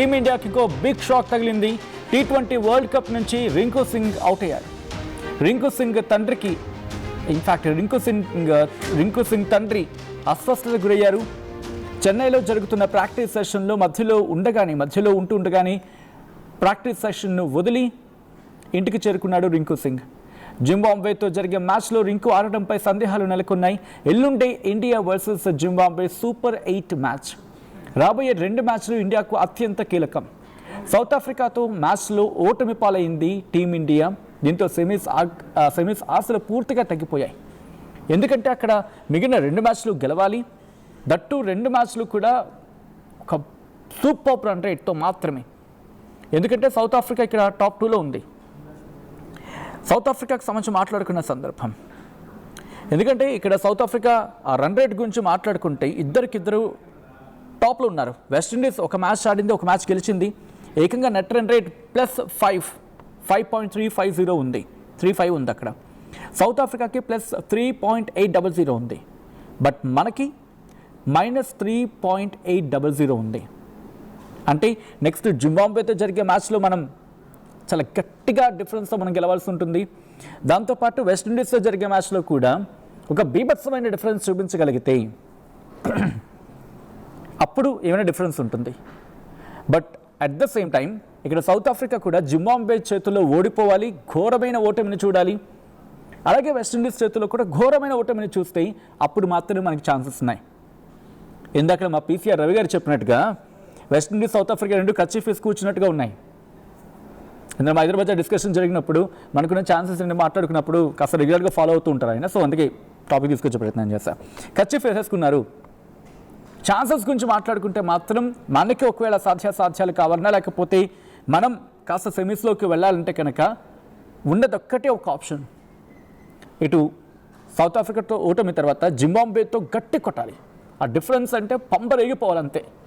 టీమిండియాకి ఇంకో big shock తగిలింది. T20 world cup నుంచి రింకు సింగ్ అవుట్ అయ్యారు. రింకు సింగ్ తండ్రికి ఇన్ఫ్యాక్ట్ రింకు సింగ్ తండ్రి అస్వస్థతకు గురయ్యారు. చెన్నైలో జరుగుతున్న ప్రాక్టీస్ సెషన్లో మధ్యలో ఉంటూ ప్రాక్టీస్ సెషన్ను వదిలి ఇంటికి చేరుకున్నాడు రింకు సింగ్. జింబాబ్వేతో జరిగే మ్యాచ్లో రింకు ఆడటంపై సందేహాలు నెలకొన్నాయి. ఎల్లుండే India versus Zimbabwe super 8 match. రాబోయే 2 మ్యాచ్లు ఇండియాకు అత్యంత కీలకం. సౌత్ ఆఫ్రికాతో మ్యాచ్లో ఓటమి పాలైంది టీమిండియా. దీంతో సెమీస్ ఆశలు పూర్తిగా తగ్గిపోయాయి. ఎందుకంటే అక్కడ మిగిలిన 2 మ్యాచ్లు గెలవాలి. దట్టు 2 మ్యాచ్లు కూడా ఒక సూపర్ రన్ రేట్తో మాత్రమే. ఎందుకంటే సౌత్ ఆఫ్రికా ఇక్కడ టాప్ 2లో ఉంది. సౌత్ ఆఫ్రికాకు సంబంధించి మాట్లాడుకున్న సందర్భం, ఎందుకంటే ఇక్కడ సౌత్ ఆఫ్రికా ఆ రన్ రేట్ గురించి మాట్లాడుకుంటే ఇద్దరికిద్దరు టాప్లో ఉన్నారు. వెస్టిండీస్ ఒక మ్యాచ్ ఆడింది, ఒక మ్యాచ్ గెలిచింది. ఏకంగా నెట్ రన్ రేట్ +5.350 ఉంది, 35 ఉంది అక్కడ. సౌత్ ఆఫ్రికాకి +3.800 ఉంది. బట్ మనకి -3.800 ఉంది. అంటే నెక్స్ట్ జింబాబ్వేతో జరిగే మ్యాచ్లో మనం చాలా గట్టిగా డిఫరెన్స్తో మనం గెలవాల్సి ఉంటుంది. దాంతోపాటు వెస్టిండీస్తో జరిగే మ్యాచ్లో కూడా ఒక బీభత్సమైన డిఫరెన్స్ చూపించగలిగితే అప్పుడు ఏమైనా డిఫరెన్స్ ఉంటుంది. But at the same time ఇక్కడ సౌత్ ఆఫ్రికా కూడా జింబాబ్వే చేతుల్లో ఓడిపోవాలి, ఘోరమైన ఓటమిని చూడాలి. అలాగే వెస్టిండీస్ చేతుల్లో కూడా ఘోరమైన ఓటమిని చూస్తే అప్పుడు మాత్రమే మనకి ఛాన్సెస్ ఉన్నాయి. ఇందాక మా పీసీఆర్ రవి గారు చెప్పినట్టుగా వెస్టిండీస్ సౌత్ ఆఫ్రికా 2 కర్చీఫ్ కూర్చున్నట్టుగా ఉన్నాయి. ఎందుకంటే హైదరాబాద్ డిస్కషన్ జరిగినప్పుడు మనకున్న ఛాన్సెస్ మాట్లాడుకున్నప్పుడు కాస్త రెగ్యులర్గా ఫాలో అవుతూ ఉంటారు ఆయన. సో అందుకే టాపిక్ తీసుకొచ్చే ప్రయత్నం చేస్తాను. కర్చీఫ్ వేసేసుకున్నారు. ఛాన్సెస్ గురించి మాట్లాడుకుంటే మాత్రం మనకి ఒకవేళ సాధ్యాలు కావాలన్నా లేకపోతే మనం కాస్త సెమీస్లోకి వెళ్ళాలంటే కనుక ఉన్నదొక్కటే ఒక ఆప్షన్. ఇటు సౌత్ ఆఫ్రికాతో ఓటమి తర్వాత జింబాబ్వేతో గట్టి కొట్టాలి. ఆ డిఫరెన్స్ అంటే పంపరేగిపోవాలంతే.